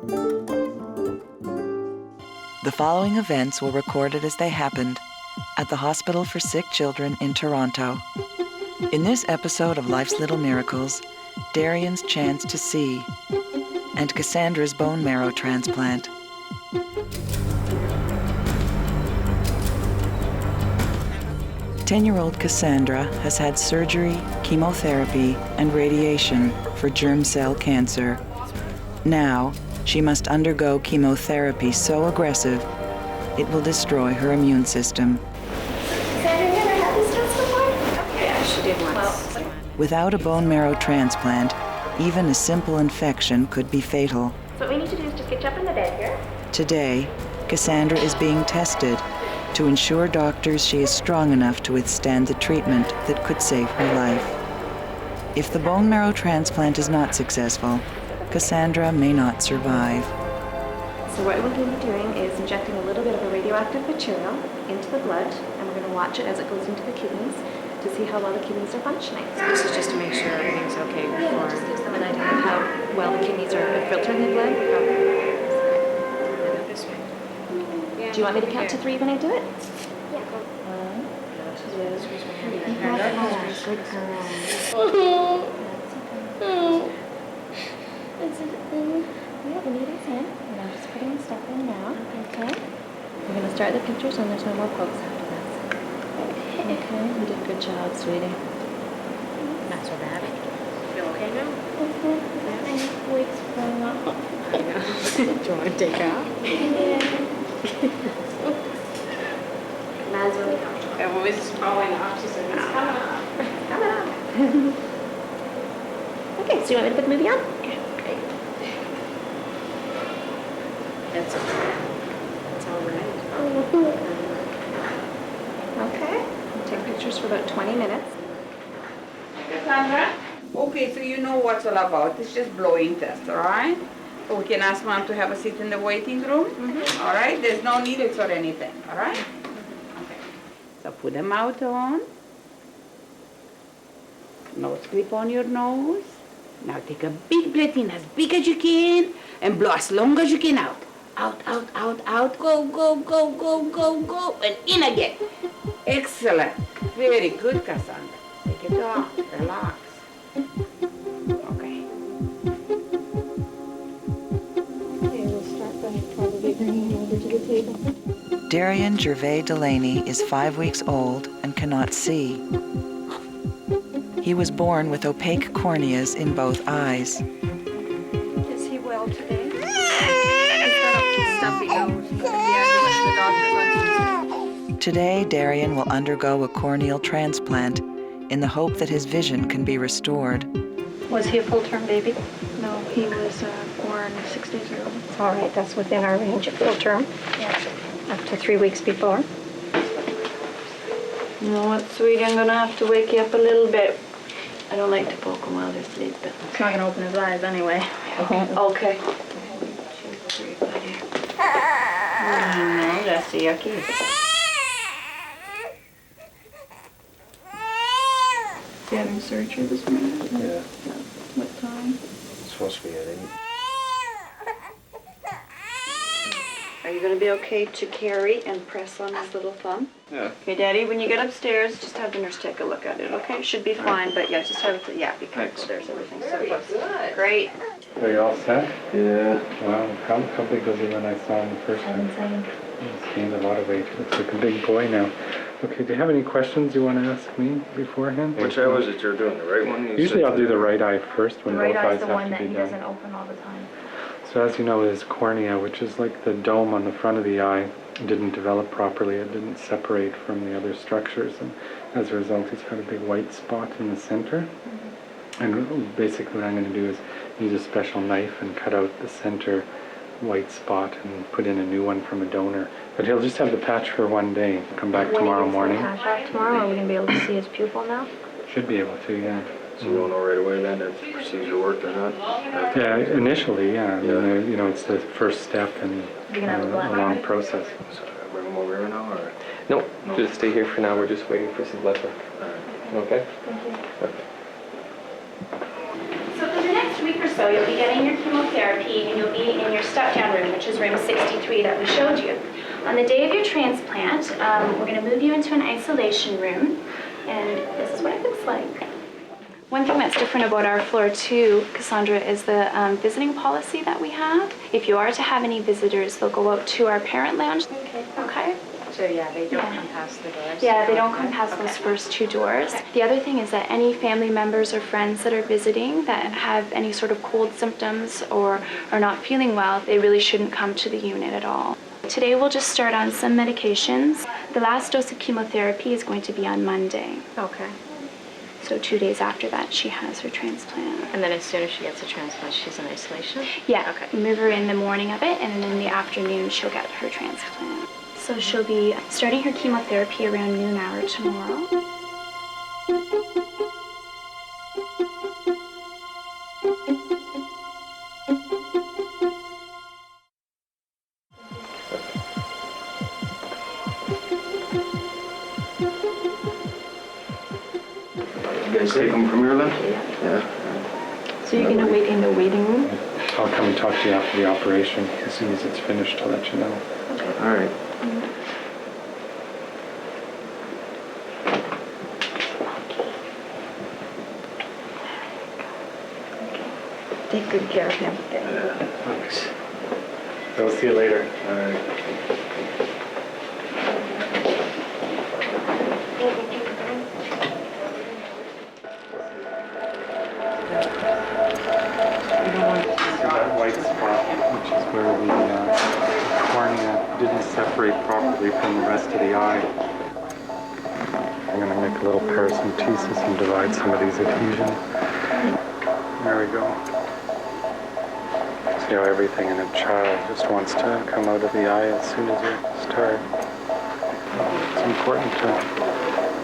The following events were recorded as they happened at the Hospital for Sick Children in Toronto. In this episode of Life's Little Miracles, Darian's chance to see and Cassandra's bone marrow transplant. Ten-year-old Cassandra has had surgery, chemotherapy, and radiation for germ cell cancer. Now, she must undergo chemotherapy so aggressive, it will destroy her immune system. Cassandra, you never had this test before? Yeah, she did once. Without a bone marrow transplant, even a simple infection could be fatal. So what we need to do is just get you up in the bed here. Today, Cassandra is being tested to ensure doctors she is strong enough to withstand the treatment that could save her life. If the bone marrow transplant is not successful, Cassandra may not survive. So what we're going to be doing is injecting a little bit of a radioactive material into the blood, and we're going to watch it as it goes into the kidneys to see how well the kidneys are functioning. So this is just to make sure everything's okay before. Yeah, it just gives them an idea of how well the kidneys are filtering the blood. This way. Do you want me to count to 3 when I do it? Yeah. 1, 2, 3. Good girl. We have the needles in, and I'm just putting the stuff in now. Okay. We're going to start the pictures, and there's no more pokes after this. Okay. You did a good job, sweetie. Not so bad. Feel okay now? My weight's going up. I know. Do you want to take out? Matt's really comfortable. It was falling off. She said, it's coming off. It's coming up. Okay, so you want me to put the movie on? Great. That's okay. That's all right. Okay. We'll take pictures for about 20 minutes. Cassandra? Okay, so you know what's all about. It's just blowing test, all right? So we can ask Mom to have a seat in the waiting room, all right? There's no needles or anything, all right? Okay. So put them out on. Nose clip on your nose. Now take a big breath in, as big as you can, and blow as long as you can out. Out, out, out, out. Go, go, go, go, go, go, and in again. Excellent. Very good, Cassandra. Take it off. Relax. Okay. Okay, we'll start by probably bringing you over to the table. Darian Gervais Delaney is 5 weeks old and cannot see. He was born with opaque corneas in both eyes. Is he well today? He's got a stuffy nose. Yeah, he went to the doctor's on Tuesday. Today, Darian will undergo a corneal transplant in the hope that his vision can be restored. Was he a full-term baby? No, he was born 6 days ago. All right, that's within our range of full-term. Yeah. Up to 3 weeks before. You know what, sweetie, I'm gonna have to wake you up a little bit. I don't like to poke him while they're sleeping. He's not gonna open his eyes anyway. Okay. 1, 2, 3, buddy. No, that's yucky. Is he having surgery this morning? Yeah, What time? it's supposed to be at 8. Are you gonna be okay to carry and press on his little thumb? Yeah. Okay, Daddy, when you get upstairs, just have the nurse take a look at it, okay? It should be fine, but yeah, just have it, yeah, be careful, there's everything so close. Great. Are you all set? Yeah. Wow, how big was he when I saw him the first time? He's gained a lot of weight. Looks like a big boy now. Okay, do you have any questions you want to ask me beforehand? Which eye was it you're doing? The right one? You Usually said I'll do the right eye first when The right both eye's eyes the have one to that be he done. doesn't open all the time. So as you know, his cornea, which is like the dome on the front of the eye, didn't develop properly. It didn't separate from the other structures, and as a result, he's got a big white spot in the center. And basically what I'm going to do is use a special knife and cut out the center white spot and put in a new one from a donor. But he'll just have the patch for one day. Come back tomorrow morning. Patch off tomorrow, are we gonna be able to see his pupil now? Should be able to, yeah. So you don't know right away then if the procedure worked or not? Yeah, initially, yeah. I mean, you know, it's the first step in a long process. So I bring him over here now, or? No, just stay here for now. We're just waiting for some blood work. Okay? Thank you. Okay. So for the next week or so, you'll be getting your chemotherapy and you'll be in your study which is room 63 that we showed you. On the day of your transplant, we're going to move you into an isolation room, and this is what it looks like. One thing that's different about our floor too, Cassandra, is the visiting policy that we have. If you are to have any visitors, they'll go out to our parent lounge. Okay? So yeah, they don't come past the doors? Yeah, they don't come past those first 2 doors. The other thing is that any family members or friends that are visiting that have any sort of cold symptoms or are not feeling well, they really shouldn't come to the unit at all. Today we'll just start on some medications. The last dose of chemotherapy is going to be on Monday. Okay. So 2 days after that, she has her transplant. And then as soon as she gets a transplant, she's in isolation? Yeah, Okay. we move her in the morning of it, and then in the afternoon, she'll get her transplant. So she'll be starting her chemotherapy around noon hour tomorrow. You guys take them from here then? Yeah. So you're gonna wait in the waiting room? I'll come and talk to you after the operation. As soon as it's finished, I'll let you know. All right. Take good care of him. Thanks. I'll see you later. All right. That white spot, which is where the cornea didn't separate properly from the rest of the eye. I'm going to make a little paracentesis and divide some of these adhesions. There we go. See how everything in a child just wants to come out of the eye as soon as you start. It's important to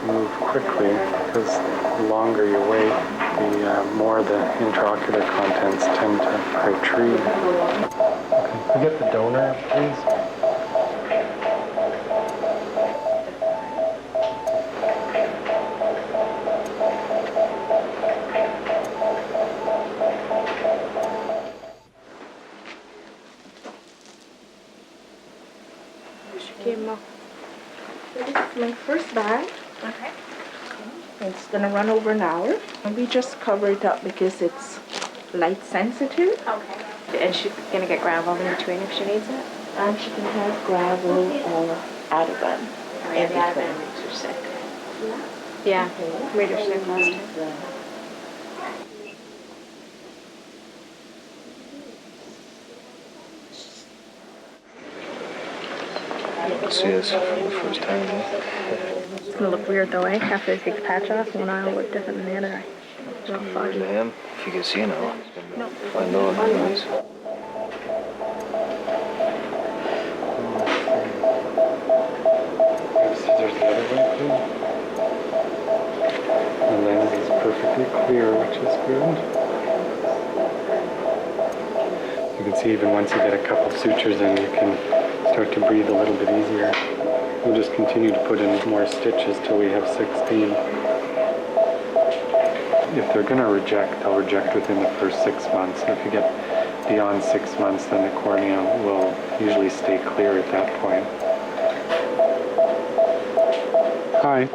move quickly because the longer you wait, the more the intraocular contents tend to protrude. Okay, can we get the donor, please? This is my first bag. Okay. It's gonna run over an hour. And we just cover it up because it's light sensitive. Okay. And she's gonna get gravel in between if she needs it? And she can have gravel or Ativan. Oh, yeah, the Ativan makes her sick. Yeah, made her sick last time. See us for the first time. It's gonna look weird though, eh? After they take the patch off, one eye will look different than the other eye. It's all To foggy. him, if you can see now. Find out anyways. Scissors the other way, please. The lens is perfectly clear, which is good. You can see even once you get a couple sutures in, you can start to breathe a little bit easier. We'll just continue to put in more stitches till we have 16. If they're going to reject, they'll reject within the first 6 months. If you get beyond 6 months, then the cornea will usually stay clear at that point. Hi.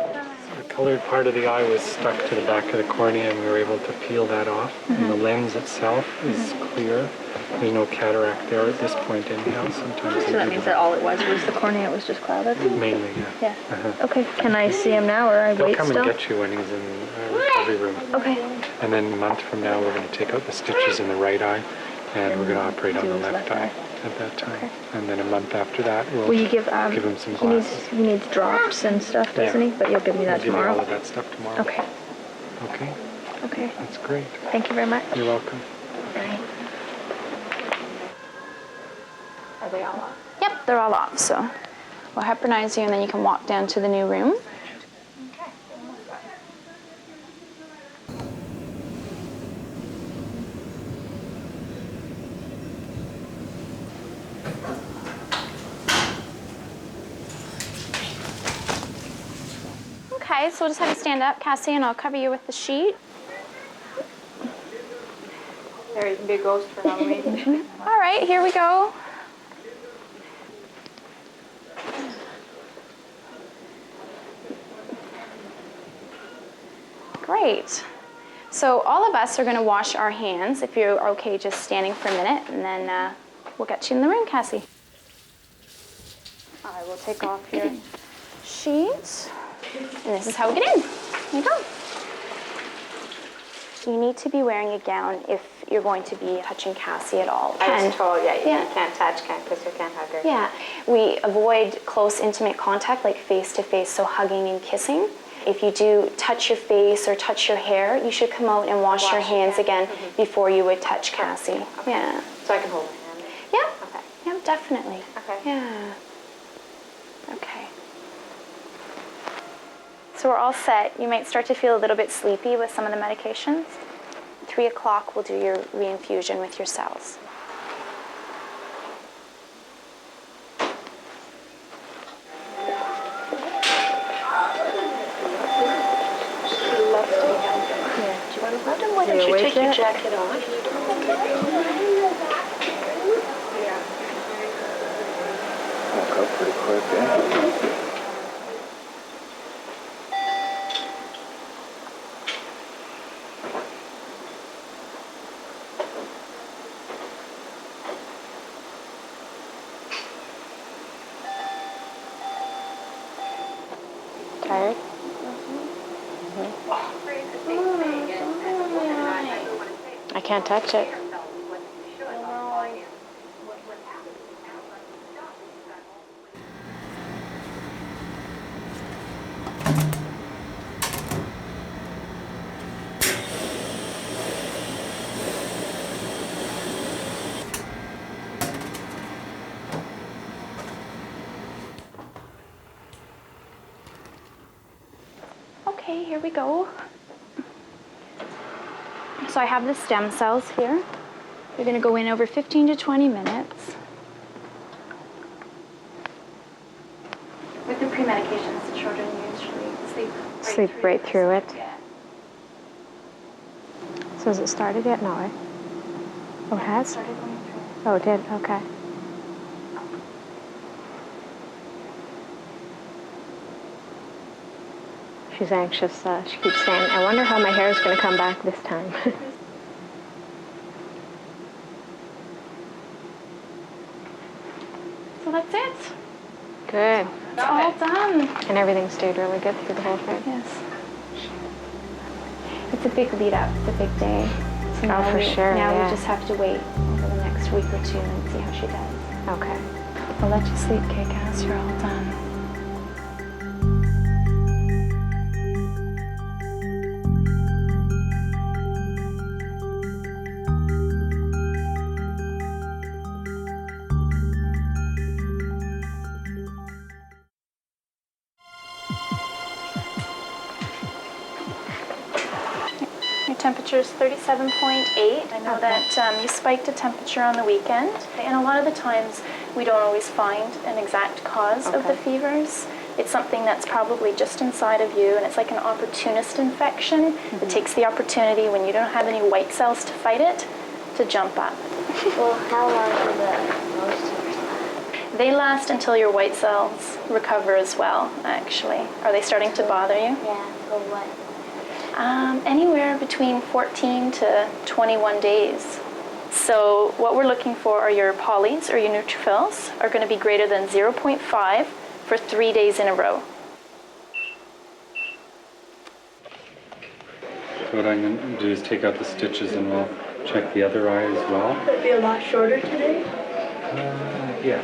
The colored part of the eye was stuck to the back of the cornea and we were able to peel that off. And the lens itself is clear. There's no cataract there at this point anyhow. Sometimes So that means that all it was the cornea was just clouded? mainly, yeah. Yeah. Okay, can I see him now or I They'll wait come still? and get you when he's in the recovery room. Okay. And then a month from now, we're going to take out the stitches in the right eye, and we're going to operate on the left eye at that time. Okay. And then a month after that, we'll Will you give him some he needs glasses. he needs drops and stuff, doesn't Yeah. he? But you'll give me that We'll give you tomorrow. all of that stuff tomorrow. Okay. Okay, Okay. that's great. Thank you very much. You're welcome. Bye. Are they all off? Yep, they're all off. So we'll heparinize you, and then you can walk down to the new room. Okay, so we'll just have you stand up, Cassie, and I'll cover you with the sheet. There, you can be a ghost for Halloween. All right, here we go. Great. So all of us are going to wash our hands, if you're okay just standing for a minute, and then we'll get you in the room, Cassie. I will take off your sheet. And this is how we get in. Here you go. You need to be wearing a gown if you're going to be touching Cassie at all. I was told, yeah, you can't touch, because you can't hug her. Yeah. We avoid close, intimate contact, like face-to-face, so hugging and kissing. If you do touch your face or touch your hair, you should come out and wash your hands again before you would touch Cassie. Okay. Yeah. So I can hold her hand? Yeah. Okay. Yeah, definitely. Okay. Yeah. Okay. So we're all set. You might start to feel a little bit sleepy with some of the medications. 3 o'clock, we'll do your reinfusion with your cells. Why don't you take your jacket off? Woke up pretty quick, eh? Tired? I can't touch it. Okay, here we go. So I have the stem cells here. We're going to go in over 15 to 20 minutes. With the pre-medications, the children usually Sleep right through it. Yeah. So has it started yet? No, eh? Oh, it has? Started going through. Oh, it did? Okay. She's anxious. She keeps saying, I wonder how my hair is going to come back this time. So that's it. Good. It's all done. And everything stayed really good through the whole thing. Yes. It's a big lead up. It's a big day. So Oh, for sure, Now yeah. we just have to wait over the next week or two and see how she does. Okay. I'll let you sleep, okay, Cass? You're all done. Your temperature is 37.8. I know that you spiked a temperature on the weekend, and a lot of the times we don't always find an exact cause of the fevers. It's something that's probably just inside of you, and it's like an opportunist infection. It takes the opportunity when you don't have any white cells to fight it to jump up. Well, how long do the monsters last? They last until your white cells recover as well, actually. Are they starting to bother you? Yeah, for what? Anywhere between 14 to 21 days. So what we're looking for are your polys or your neutrophils are going to be greater than 0.5 for 3 days in a row. So what I'm going to do is take out the stitches and we'll check the other eye as well. Would it be a lot shorter today? Yeah,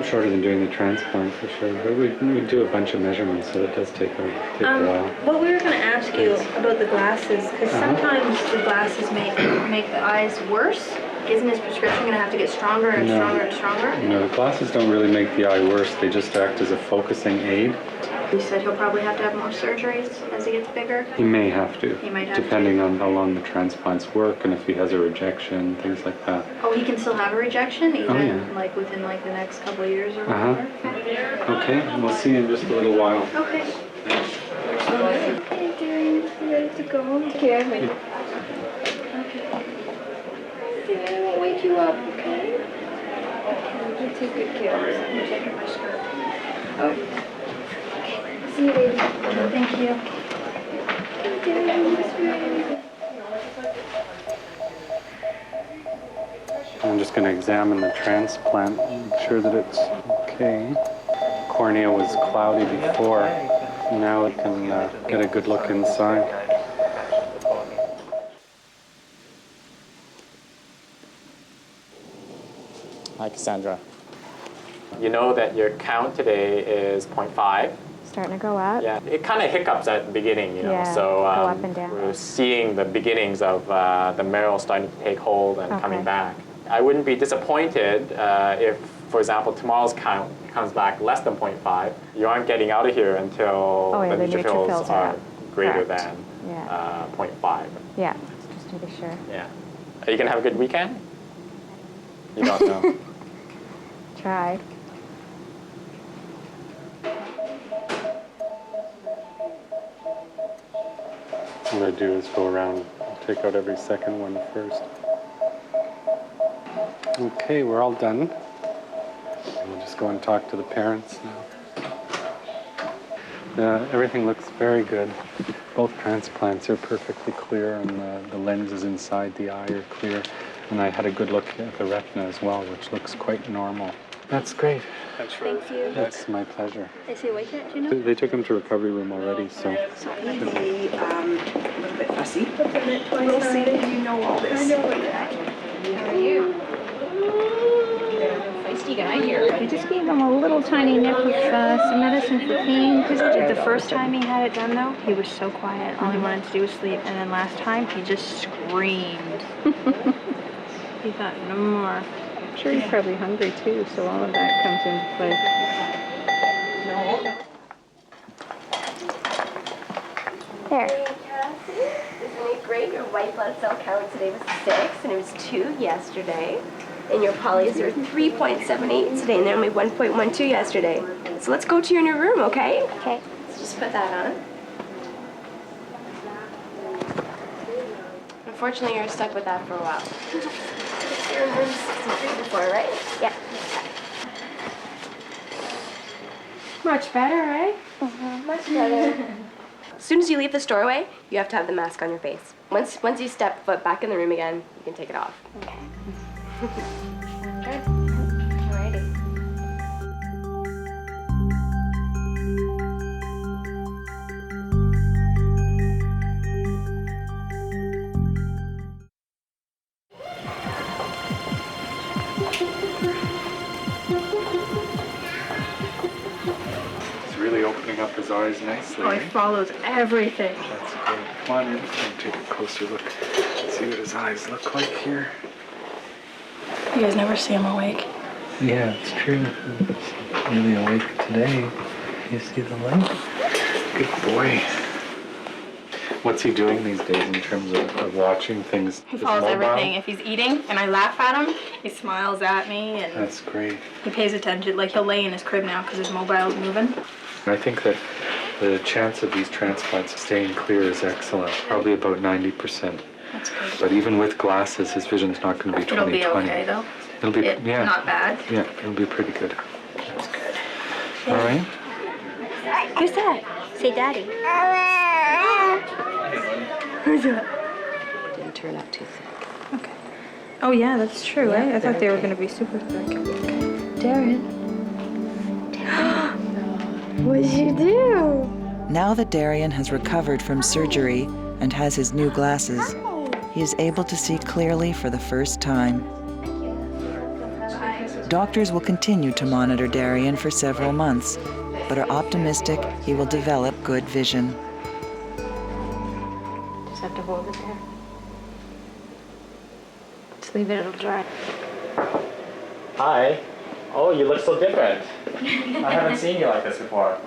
shorter than doing the transplant for sure. But we do a bunch of measurements, so it does take a while. What we were going to ask you about the glasses, because sometimes the glasses make the eyes worse. Isn't his prescription going to have to get stronger and stronger and stronger? No, the glasses don't really make the eye worse. They just act as a focusing aid. You said he'll probably have to have more surgeries as he gets bigger. He may have to, He might have to. depending on how long the transplants work and if he has a rejection, things like that. Oh, he can still have a rejection, even yeah. like within like the next couple of years or whatever? Okay, and we'll see you in just a little while. Okay. Okay, dearie, you ready to go? Take care of me. Okay. Dear, I won't wake you up, okay? Okay, you take good care of yourself. I'm taking my skirt. Oh. See you later. Thank you. Okay, dear. I'm just going to examine the transplant, make sure that it's okay. Cornea was cloudy before. Now I can get a good look inside. Hi, Cassandra. You know that your count today is 0.5. Starting to go up. Yeah, it kind of hiccups at the beginning, you know. Yeah, so go up and down. we're seeing the beginnings of the marrow starting to take hold and coming back. I wouldn't be disappointed if, for example, tomorrow's count comes back less than 0.5. You aren't getting out of here until the neutrophils are greater than 0.5. Yeah, just to be sure. Yeah. Are you going to have a good weekend? You don't know. Try. What I'm going to do is go around and take out every second one first. Okay, we're all done. We'll just go and talk to the parents now. Everything looks very good. Both transplants are perfectly clear, and the lenses inside the eye are clear. And I had a good look at the retina as well, which looks quite normal. That's great. Thank you. That's my pleasure. Is he awake yet, do you know? They took him to recovery room already, so. Maybe a little bit fussy. We'll see. You know all this. I know what you're at. How are you? Feisty guy here. I just gave him a little tiny nip with some medicine for pain. The first time he had it done, though, he was so quiet. All he wanted to do was sleep. And then last time, he just screamed. He thought, no more. I'm sure he's probably hungry too, so all of that comes into play. There. Hey, Cassie, isn't it great? Your white blood cell count today was 6, and it was 2 yesterday. And your polys are 3.78 today, and they're only 1.12 yesterday. So let's go to your new room, okay? Okay. Let's just put that on. Unfortunately, you're stuck with that for a while. You're in room 63 before, right? Yeah. Much better, right? Much better. As soon as you leave this doorway, you have to have the mask on your face. Once you step foot back in the room again, you can take it off. Okay. Good. Alrighty. He's really opening up his eyes nicely. Oh, he follows everything. That's great. Come on in and take a closer look. See what his eyes look like here. You guys never see him awake. Yeah, it's true. He's really awake today. You see the light? Good boy. What's he doing these days in terms of watching things? He follows everything. If he's eating and I laugh at him, he smiles at me and That's great. he pays attention. Like he'll lay in his crib now because his mobile's moving. I think that the chance of these transplants staying clear is excellent. Probably about 90%. That's good. But even with glasses, his vision's not going to be 20/20. It'll be okay though. It'll be not bad. Yeah, it'll be pretty good. That's good. All right. Who's that? Say daddy. Who's that? Didn't turn out too thick. Okay. Oh yeah, that's true, right? I thought they were going to be super thick. Darren. What'd you do? Now that Darian has recovered from surgery and has his new glasses, he is able to see clearly for the first time. Doctors will continue to monitor Darian for several months, but are optimistic he will develop good vision. Just have to hold it there. Just leave it, it'll dry. Hi. Oh, you look so different. I haven't seen you like this before.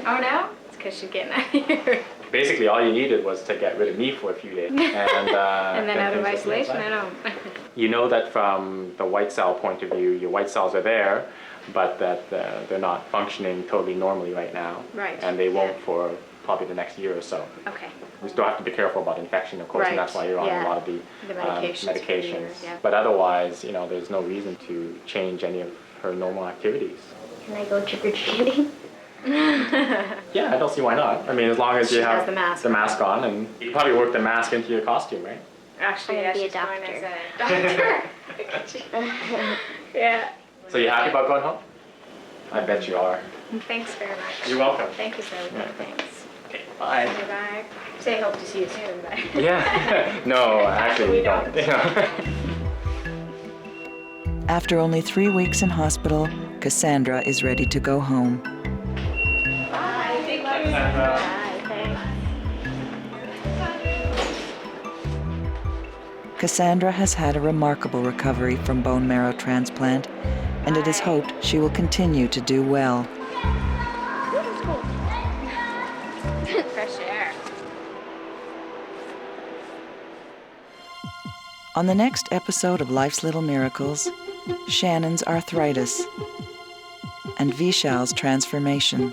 Oh, no? It's because she's getting out of here. Basically, all you needed was to get rid of me for a few days. And And then out of things isolation, I know. You know that from the white cell point of view, your white cells are there, but that they're not functioning totally normally right now. Right. And they won't for probably the next year or so. Okay. We still have to be careful about infection, of course, and that's why you're on a lot of the medications. medications. Yeah. But otherwise, you know, there's no reason to change any of her normal activities. Can I go trick-or-treating? Yeah, I don't see why not. I mean, as long as you have has the mask on, and you probably work the mask into your costume, right? Actually, I'm yeah, gonna be she's a going as a doctor. Yeah. So you happy about going home? I bet you are. Thanks very much. You're welcome. Thank you for everything. Yeah. Thanks. Okay, bye. Bye. Say hope to see you soon, but. Yeah. No, actually we don't. After only 3 weeks in hospital, Cassandra is ready to go home. Bye. Thank you. Cassandra. Cassandra has had a remarkable recovery from bone marrow transplant, and it is hoped she will continue to do well. Fresh air. On the next episode of Life's Little Miracles, Shannon's arthritis and Vishal's transformation.